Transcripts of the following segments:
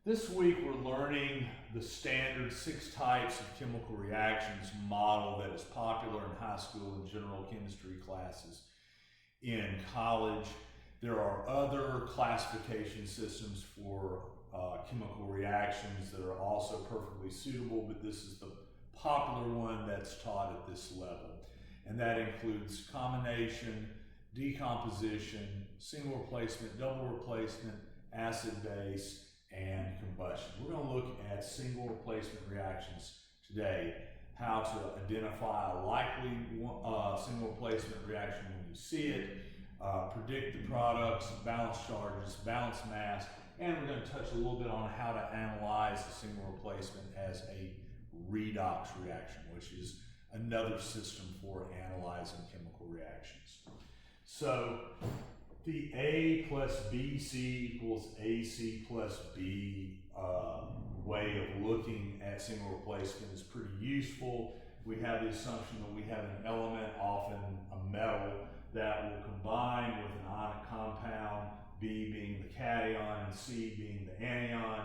This week we're learning the standard 6 types of chemical reactions model that is popular in high school and general chemistry classes in college. There are other classification systems for chemical reactions that are also perfectly suitable, but this is the popular one that's taught at this level. And that includes combination, decomposition, single replacement, double replacement, acid-base, and combustion. We're going to look at single replacement reactions today, how to identify a likely single replacement reaction when you see it, predict the products, balance charges, balance mass, and we're going to touch a little bit on how to analyze a single replacement as a redox reaction, which is another system for analyzing chemical reactions. So the A plus BC equals AC plus B way of looking at single replacement is pretty useful. We have the assumption that we have an element, often a metal, that will combine with an ionic compound, B being the cation and C being the anion.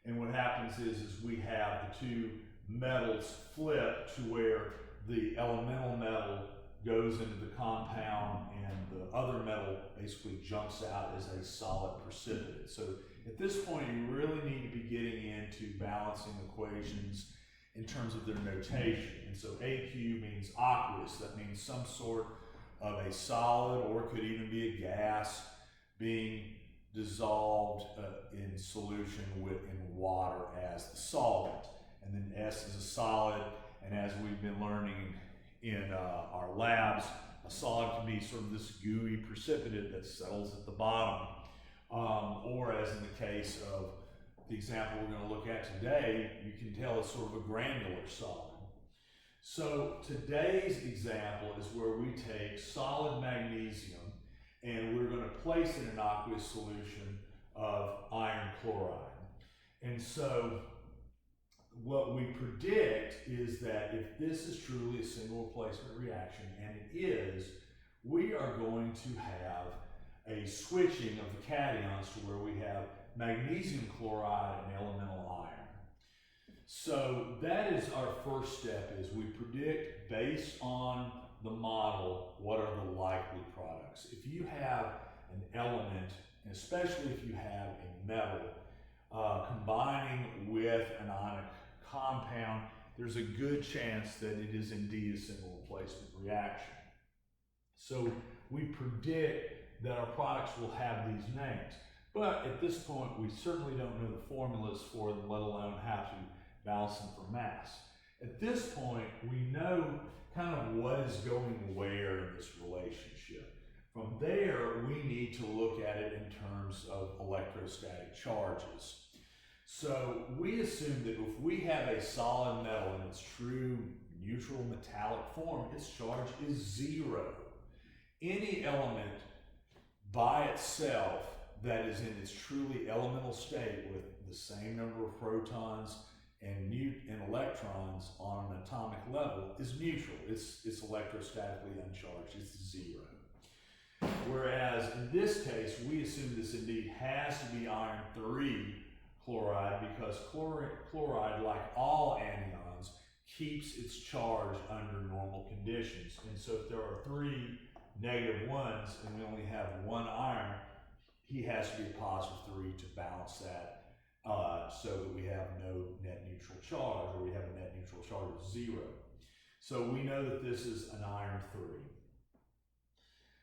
And what happens is we have the two metals flip to where the elemental metal goes into the compound and the other metal basically jumps out as a solid precipitate. So at this point, you really need to be getting into balancing equations in terms of their notation. And so AQ means aqueous. That means some sort of a solid, or it could even be a gas, being dissolved in solution in water as the solvent. And then S is a solid, and as we've been learning in our labs, a solid can be sort of this gooey precipitate that settles at the bottom, or as in the case of the example we're going to look at today, you can tell it's sort of a granular solid. So today's example is where we take solid magnesium and we're going to place it in an aqueous solution of iron chloride. And so what we predict is that if this is truly a single replacement reaction, and it is, we are going to have a switching of the cations to where we have magnesium chloride and elemental iron. So that is our first step, is we predict based on the model what are the likely products. If you have an element, and especially if you have a metal combining with an ionic compound, there's a good chance that it is indeed a single replacement reaction. So we predict that our products will have these names. But at this point, we certainly don't know the formulas for them, let alone how to balance them for mass. At this point, we know kind of what is going where in this relationship. From there, we need to look at it in terms of electrostatic charges. So we assume that if we have a solid metal in its true neutral metallic form, its charge is 0. Any element by itself that is in its truly elemental state with the same number of protons and electrons on an atomic level is neutral. It's electrostatically uncharged. It's 0. Whereas in this case, we assume this indeed has to be iron 3 chloride, because chloride, like all anions, keeps its charge under normal conditions. And so if there are 3 negative 1s and we only have 1 iron, he has to be a positive 3 to balance that, so that we have no net neutral charge, or we have a net neutral charge of 0. So we know that this is an iron 3.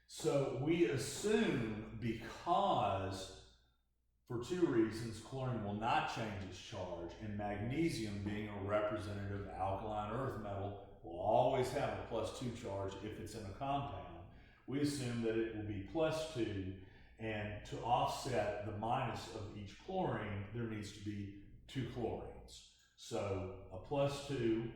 So we assume, because for 2 reasons, chlorine will not change its charge, and magnesium, being a representative alkaline earth metal, will always have a +2 charge if it's in a compound. We assume that it will be +2, and to offset the minus of each chlorine, there needs to be 2 chlorines. So a +2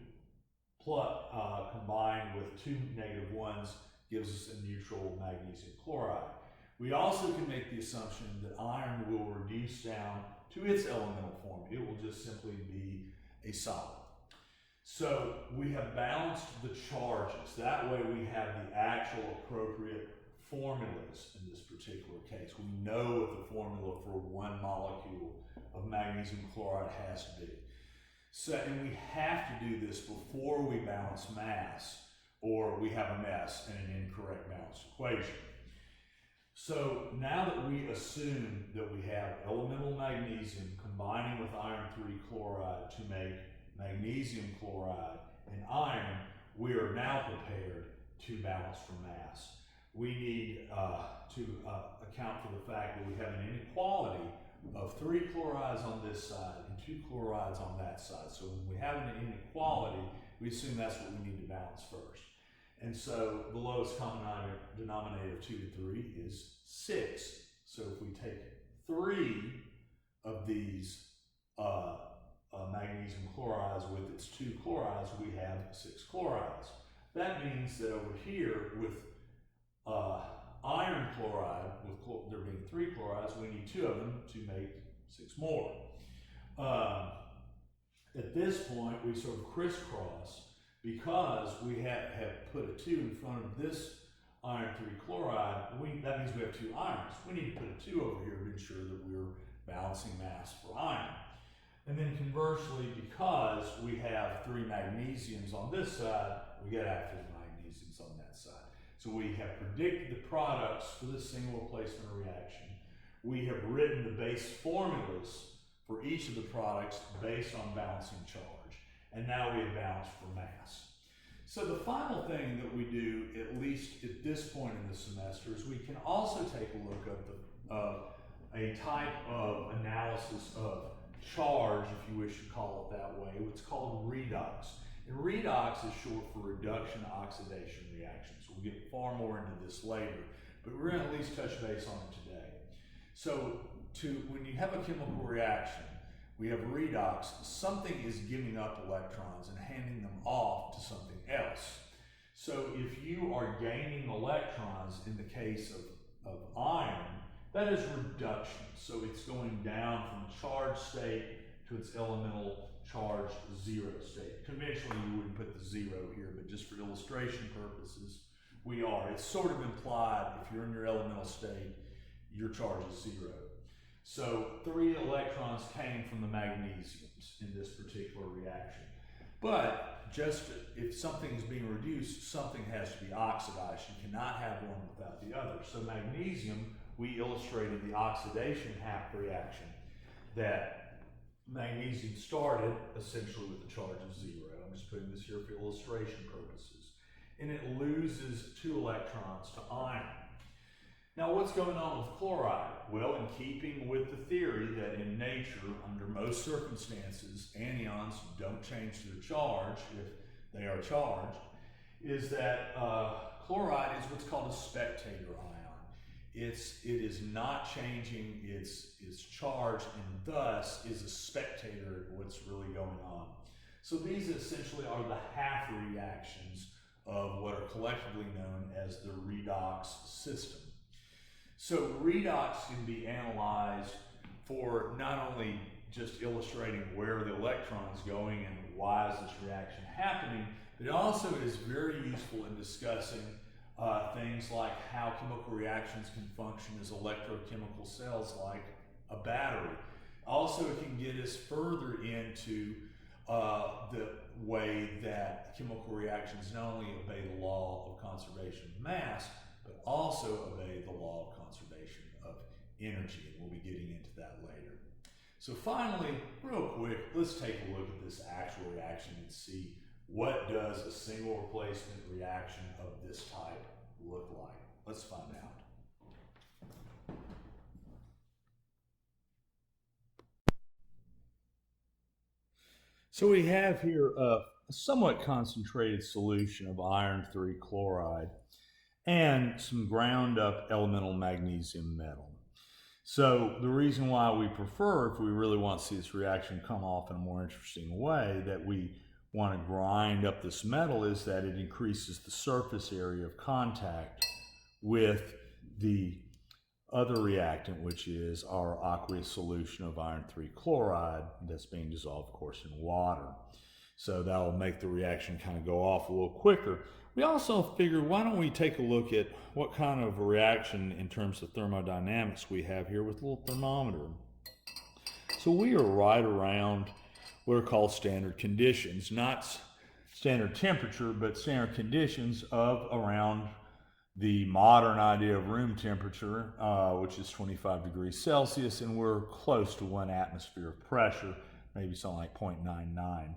combined with 2 negative 1s gives us a neutral magnesium chloride. We also can make the assumption that iron will reduce down to its elemental form. It will just simply be a solid. So we have balanced the charges. That way we have the actual appropriate formulas in this particular case. We know what the formula for one molecule of magnesium chloride has to be. So, and we have to do this before we balance mass, or we have a mess and an incorrect balanced equation. So now that we assume that we have elemental magnesium combining with iron 3 chloride to make magnesium chloride and iron, we are now prepared to balance for mass. We need to account for the fact that we have an inequality of 3 chlorides on this side and 2 chlorides on that side. So when we have an inequality, we assume that's what we need to balance first. And so the lowest common denominator of 2 and 3 is 6. So if we take 3 of these magnesium chlorides with its 2 chlorides, we have 6 chlorides. That means that over here with iron chloride, with there being 3 chlorides, we need 2 of them to make 6 more. At this point, we sort of crisscross because we have put a 2 in front of this iron 3 chloride. That means we have 2 irons. We need to put a 2 over here to ensure that we're balancing mass for iron. And then conversely, because we have 3 magnesiums on this side, we get after the magnesiums on that side. So we have predicted the products for this single replacement reaction. We have written the base formulas for each of the products based on balancing charge. And now we have balanced for mass. So the final thing that we do, at least at this point in the semester, is we can also take a look at a type of analysis of charge, if you wish to call it that way. It's called redox. And redox is short for reduction oxidation reactions. We'll get far more into this later, but we're going to at least touch base on it today. So when you have a chemical reaction, we have redox, something is giving up electrons and handing them off to something else. So if you are gaining electrons in the case of iron, that is reduction. So it's going down from charged state to its elemental charged 0 state. Conventionally, you wouldn't put the 0 here, but just for illustration purposes, we are. It's sort of implied if you're in your elemental state, your charge is 0. So 3 electrons came from the magnesiums in this particular reaction. But just if something is being reduced, something has to be oxidized. You cannot have one without the other. So magnesium, we illustrated the oxidation half reaction that magnesium started essentially with a charge of 0. I'm just putting this here for illustration purposes. And it loses 2 electrons to iron. Now, what's going on with chloride? Well, in keeping with the theory that in nature, under most circumstances, anions don't change their charge if they are charged, is that chloride is what's called a spectator ion. It is not changing its charge and thus is a spectator of what's really going on. So these essentially are the half reactions of what are collectively known as the redox system. So redox can be analyzed for not only just illustrating where the electron's going and why is this reaction happening, but it also is very useful in discussing things like how chemical reactions can function as electrochemical cells like a battery. Also, it can get us further into the way that chemical reactions not only obey the law of conservation of mass, but also obey the law of conservation of energy, and we'll be getting into that later. So finally, real quick, let's take a look at this actual reaction and see what does a single replacement reaction of this type look like. Let's find out. So we have here a somewhat concentrated solution of iron 3 chloride and some ground up elemental magnesium metal. So the reason why we prefer, if we really want to see this reaction come off in a more interesting way, that we want to grind up this metal is that it increases the surface area of contact with the other reactant, which is our aqueous solution of iron 3 chloride that's being dissolved, of course, in water. So that'll make the reaction kind of go off a little quicker. We also figured, why don't we take a look at what kind of a reaction in terms of thermodynamics we have here with a little thermometer. So we are right around what are called standard conditions, not standard temperature, but standard conditions of around the modern idea of room temperature, which is 25 degrees Celsius, and we're close to 1 atmosphere of pressure, maybe something like 0.99.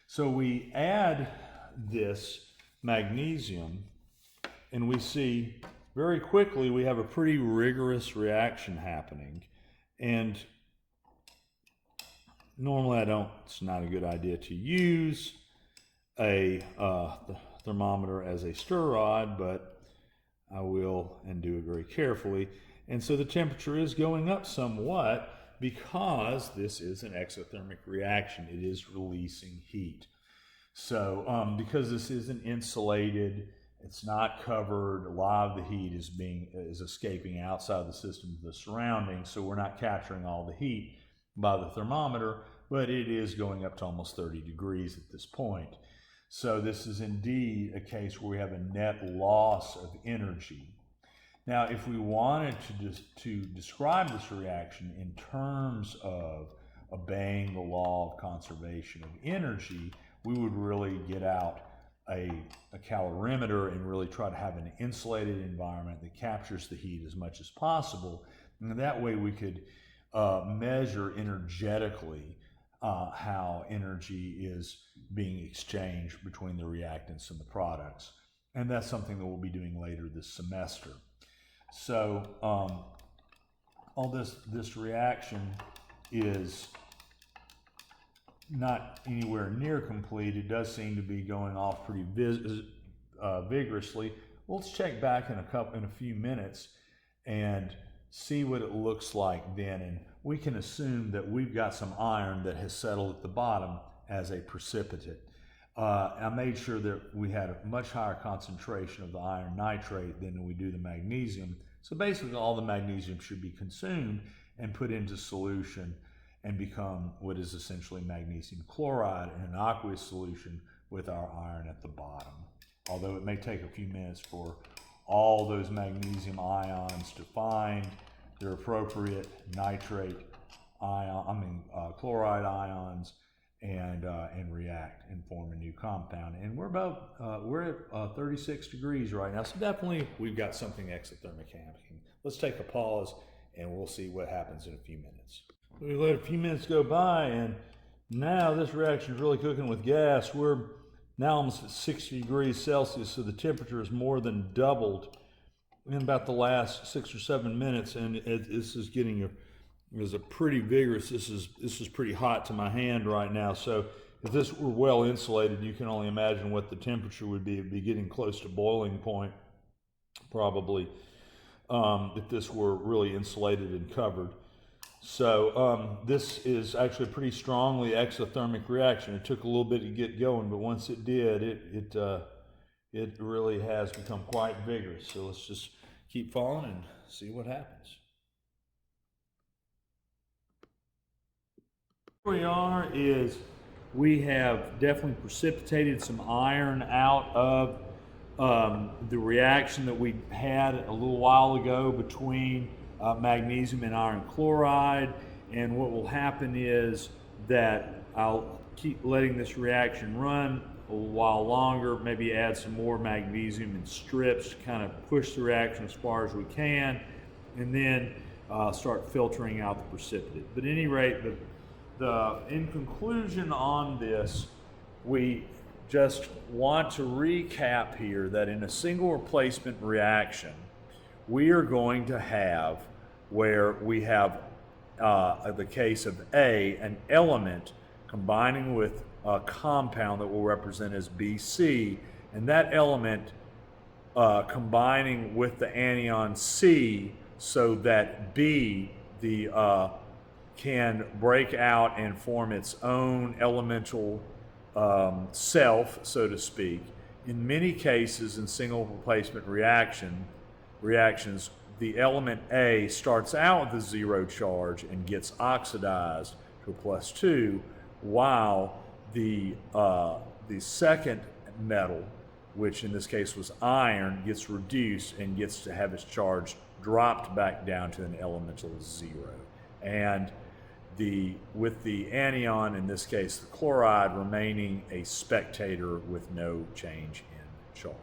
So we add this magnesium, and we see very quickly we have a pretty rigorous reaction happening. And normally it's not a good idea to use a thermometer as a stir rod, but I will, and do it very carefully. And so the temperature is going up somewhat because this is an exothermic reaction. It is releasing heat. So because this isn't insulated, it's not covered, a lot of the heat is escaping outside the system to the surroundings, so we're not capturing all the heat by the thermometer, but it is going up to almost 30 degrees at this point. So this is indeed a case where we have a net loss of energy. Now, if we wanted to describe this reaction in terms of obeying the law of conservation of energy, we would really get out a calorimeter and really try to have an insulated environment that captures the heat as much as possible. And that way we could measure energetically how energy is being exchanged between the reactants and the products. And that's something that we'll be doing later this semester. So all this reaction is not anywhere near complete. It does seem to be going off pretty vigorously. Let's check back in a few minutes and see what it looks like then, and we can assume that we've got some iron that has settled at the bottom as a precipitate. I made sure that we had a much higher concentration of the iron nitrate than we do the magnesium. So basically all the magnesium should be consumed and put into solution and become what is essentially magnesium chloride in an aqueous solution with our iron at the bottom. Although it may take a few minutes for all those magnesium ions to find their appropriate chloride ions and react and form a new compound. And we're at 36 degrees right now, so definitely we've got something exothermic happening. Let's take a pause and we'll see what happens in a few minutes. We let a few minutes go by, and now this reaction is really cooking with gas. We're now almost at 60 degrees Celsius, so the temperature has more than doubled in about the last 6 or 7 minutes, and this is getting a pretty vigorous. This is pretty hot to my hand right now. So if this were well insulated, you can only imagine what the temperature would be. It'd be getting close to boiling point, probably, if this were really insulated and covered. So this is actually a pretty strongly exothermic reaction. It took a little bit to get going, but once it did, it really has become quite vigorous. So let's just keep following and see what happens. Where we are is we have definitely precipitated some iron out of the reaction that we had a little while ago between magnesium and iron chloride. And what will happen is that I'll keep letting this reaction run a while longer, maybe add some more magnesium in strips to kind of push the reaction as far as we can, and then start filtering out the precipitate. But at any rate, in conclusion on this, we just want to recap here that in a single replacement reaction, we are going to have where we have the case of A, an element combining with a compound that we'll represent as BC, and that element combining with the anion C so that B can break out and form its own elemental self, so to speak. In many cases, in single replacement reactions, the element A starts out with a zero charge and gets oxidized to a +2, while The second metal, which in this case was iron, gets reduced and gets to have its charge dropped back down to an elemental 0. And with the anion, in this case the chloride, remaining a spectator with no change in charge.